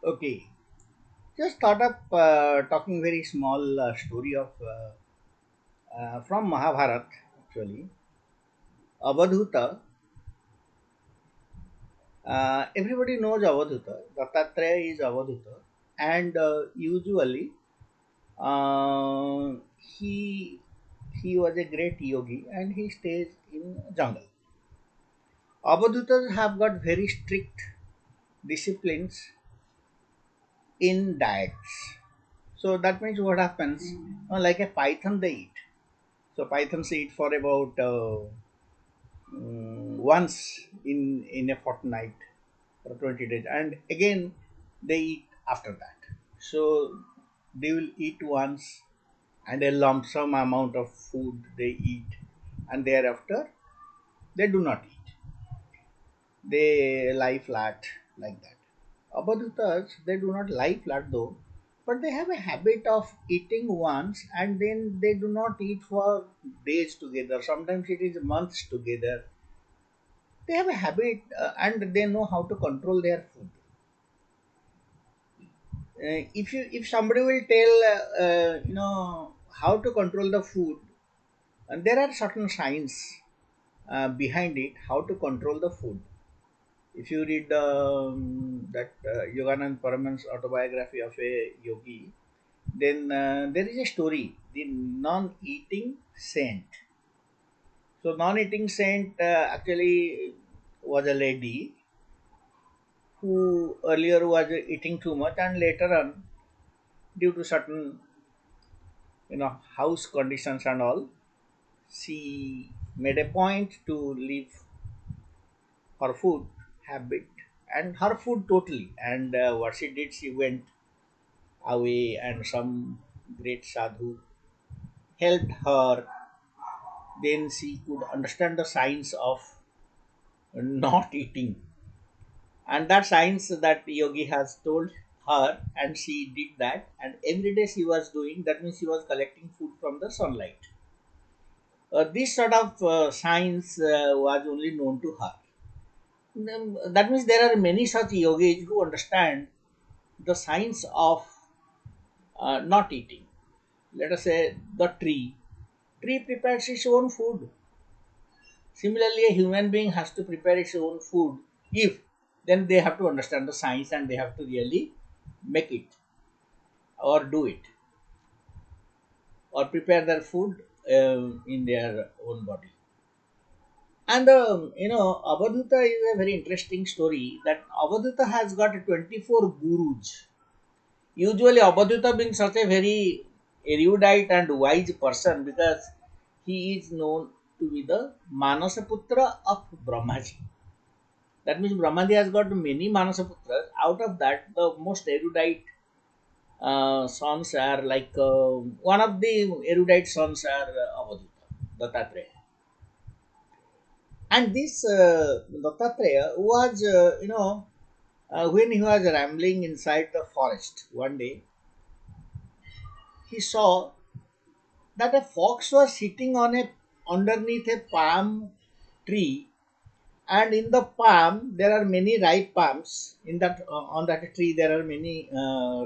Okay, just thought of talking very small story of from Mahabharat actually. Avadhuta. Everybody knows Avadhuta. Dattatreya is Avadhuta, and usually uh, he he was a great yogi, and he stays in jungle. Avadhutas have got very strict disciplines in diets. So that means what happens? Like a python, they eat. So pythons eat for about once in a fortnight or 20 days, and again they eat after that. So they will eat once and a lump sum amount of food they eat, and thereafter they do not eat. They lie flat like that. Abadhutas, they do not lie flat though, but they have a habit of eating once and then they do not eat for days together. Sometimes it is months together. They have a habit and they know how to control their food. If somebody will tell how to control the food, and there are certain signs behind it how to control the food. If you read that Yoganand Paraman's autobiography of a yogi, then there is a story, the non-eating saint. So non-eating saint actually was a lady who earlier was eating too much, and later on, due to certain house conditions and all, she made a point to leave her food habit and her food totally. And what she did, she went away, and some great sadhu helped her. Then she could understand the science of not eating, and that science that yogi has told her, and she did that, and every day she was doing that, means she was collecting food from the sunlight. This sort of science was only known to her. That means there are many such yogis who understand the science of not eating. Let us say the tree prepares its own food. Similarly, a human being has to prepare its own food. If then they have to understand the science and they have to really make it or do it or prepare their food in their own body. And Avadhuta is a very interesting story that Avadhuta has got 24 gurus. Usually, Avadhuta being such a very erudite and wise person because he is known to be the Manasaputra of Brahmaji. That means Brahmaji has got many Manasaputras. Out of that, the most erudite sons are like one of the erudite sons are Avadhuta, Dattatreya. And this Dattatreya was, when he was rambling inside the forest one day, he saw that a fox was sitting on a underneath a palm tree, and in the palm there are many ripe palms. In that on that tree there are many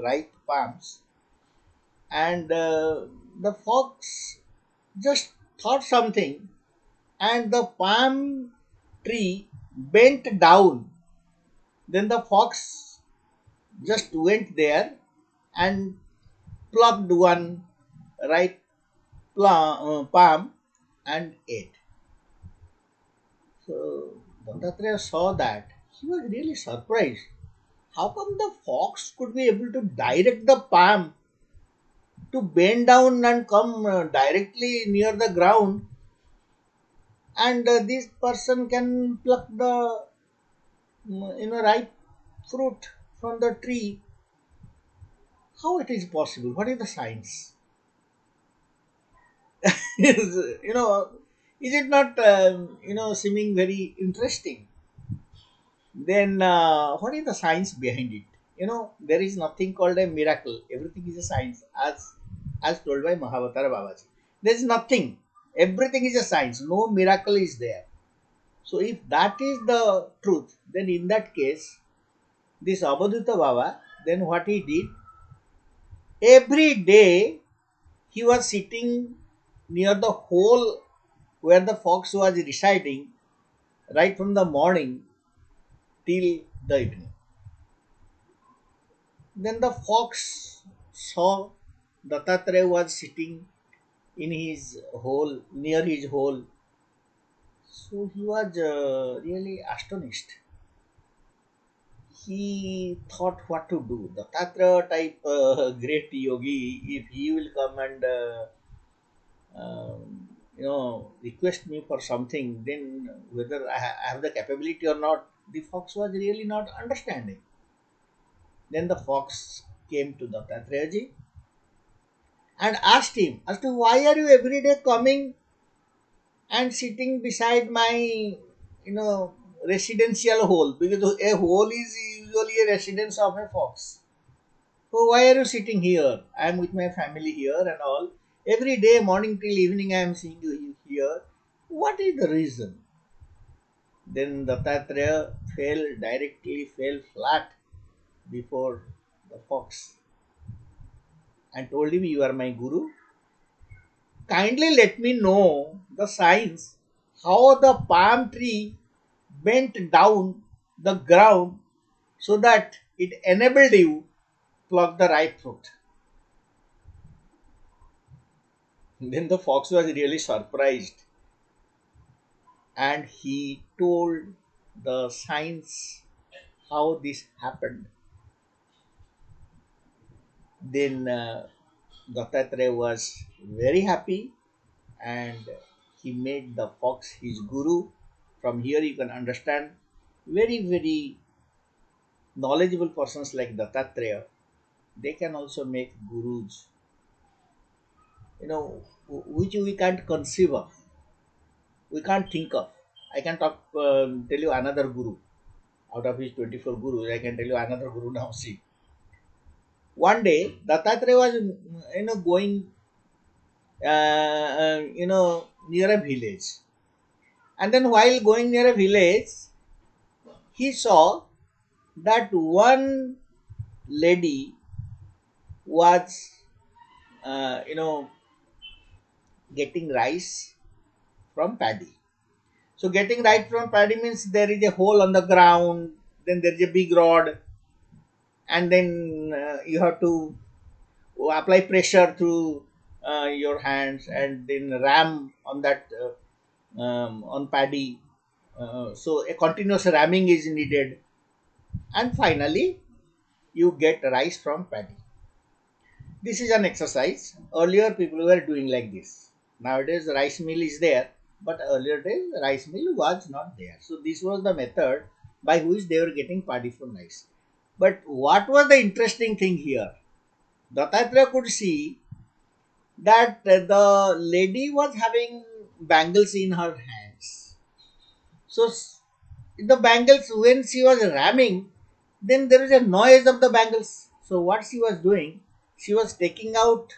ripe palms, and the fox just thought something, and the palm tree bent down. Then the fox just went there and plucked one ripe palm and ate. So Dattatreya saw that. He was really surprised. How come the fox could be able to direct the palm to bend down and come directly near the ground, and this person can pluck the ripe fruit from the tree? How it is possible? What is the science? is, you know, is it not seeming very interesting? Then what is the science behind it? There is nothing called a miracle. Everything is a science, as told by Mahavatara Babaji. There is nothing. Everything is a science. No miracle is there. So if that is the truth, then in that case, this Abadhuta Baba Then what he did, every day he was sitting near the hole where the fox was residing, right from the morning till the evening. Then the fox saw Dattatreya was sitting in his hole, near his hole. So he was really astonished. He thought what to do. Dattatreya type great yogi, if he will come and request me for something, then whether I have the capability or not, the fox was really not understanding. Then the fox came to Dattatreya ji and asked him as to why are you every day coming and sitting beside my residential hole, because a hole is usually a residence of a fox. So why are you sitting here? I am with my family here and all. Every day, morning till evening, I am seeing you here. What is the reason? Then Dattatreya fell flat before the fox and told him, "You are my guru. Kindly let me know the signs how the palm tree bent down the ground so that it enabled you pluck the ripe fruit." Then the fox was really surprised and he told the signs how this happened. Then Dattatreya was very happy and he made the fox his guru. From here, you can understand very, very knowledgeable persons like Dattatreya, they can also make gurus, which we can't conceive of, we can't think of. I can tell you another guru out of his 24 gurus. I can tell you another guru now. See, one day Dattatreya was, going, near a village, and then while going near a village, he saw that one lady was, getting rice from paddy. So getting rice from paddy means there is a hole on the ground, then there is a big rod, and then you have to apply pressure through your hands and then ram on that on paddy. So a continuous ramming is needed, and finally you get rice from paddy. This is an exercise. Earlier people were doing like this. Nowadays rice mill is there, but earlier days rice mill was not there. So this was the method by which they were getting paddy from rice. But what was the interesting thing here? Dattatreya could see that the lady was having bangles in her hands. So the bangles, when she was ramming, then there is a noise of the bangles. So what she was doing, she was taking out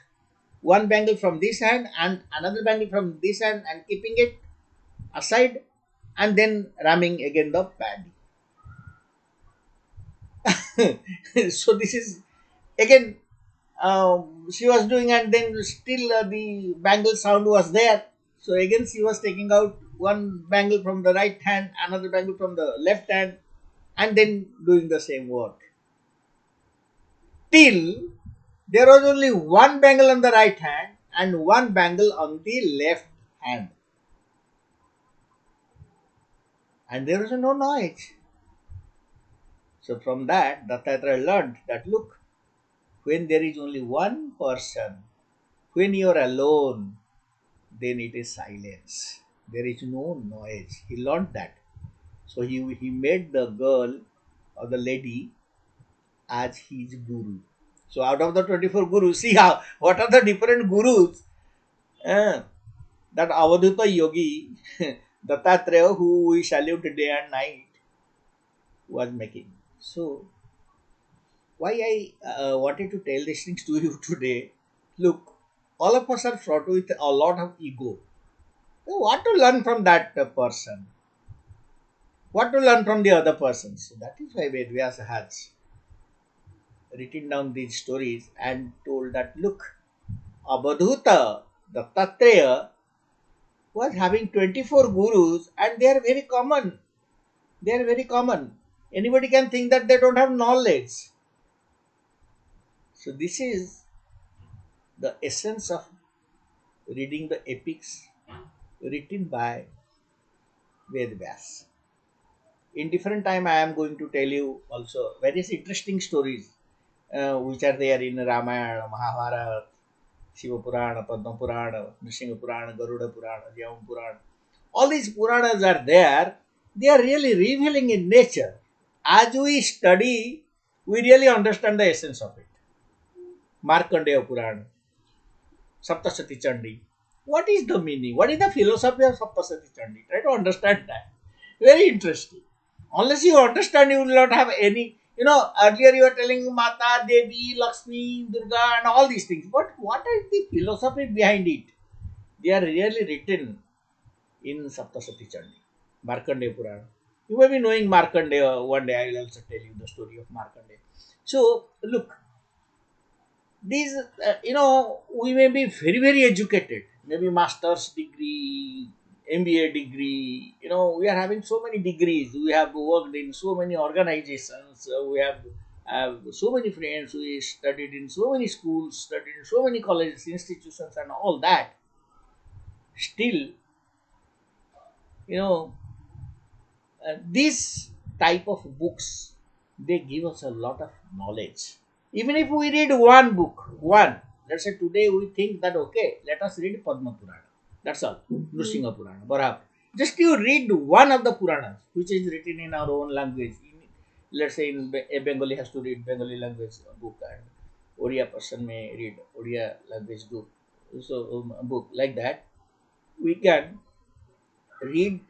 one bangle from this hand and another bangle from this hand and keeping it aside and then ramming again the paddy. So this is again, she was doing, and then still the bangle sound was there. So again she was taking out one bangle from the right hand, another bangle from the left hand, and then doing the same work till there was only one bangle on the right hand and one bangle on the left hand, and there was no noise. So from that, Dattatreya learned that look, when there is only one person, when you are alone, then it is silence. There is no noise. He learned that. So he made the girl or the lady as his guru. So out of the 24 gurus, see how what are the different gurus uh, that Avadhuta yogi, Dattatreya, who we salute day and night, was making. So why I wanted to tell these things to you today. Look, all of us are fraught with a lot of ego. So what to learn from that person? What to learn from the other person? So that is why Vedvyasa has written down these stories and told that look, Abadhuta Dattatreya was having 24 gurus and they are very common. They are very common. Anybody can think that they don't have knowledge. So this is the essence of reading the epics written by Ved Vyas. In different time, I am going to tell you also various interesting stories which are there in Ramayana, Mahabharata, Shiva Purana, Padma Purana, Nrsimha Purana, Garuda Purana, Yavam Purana. All these Puranas are there. They are really revealing in nature. As we study, we really understand the essence of it. Markandeya Purana, Saptasati Chandi. What is the meaning? What is the philosophy of Saptasati Chandi? Try to understand that. Very interesting. Unless you understand, you will not have any. Earlier you were telling Mata, Devi, Lakshmi, Durga, and all these things. But what is the philosophy behind it? They are really written in Saptasati Chandi, Markandeya Purana. You may be knowing Markandeya. One day I will also tell you the story of Markandeya. So, look, these, we may be very, very educated, maybe master's degree, MBA degree, we are having so many degrees. We have worked in so many organizations. We have so many friends. We studied in so many schools, studied in so many colleges, institutions, and all that. Still, you know, this type of books, they give us a lot of knowledge. Even if we read one book, one, let's say today we think that okay, let us read Padma Purana. That's all. Nrsimha Purana, Baraha. Just you read one of the Puranas, which is written in our own language. Let's say a Bengali has to read Bengali language book, and Oriya person may read Oriya language book. So a book like that, we can read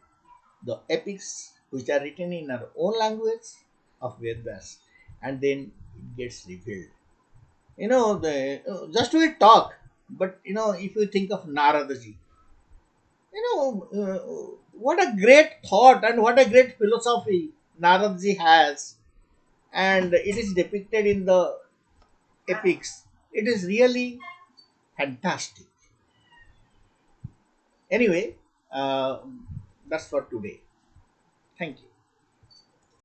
the epics which are written in our own language of Vedas, and then it gets revealed. The just we talk, but if you think of Naradaji, what a great thought and what a great philosophy Naradaji has, and it is depicted in the epics. It is really fantastic. Anyway, that's for today. Thank you.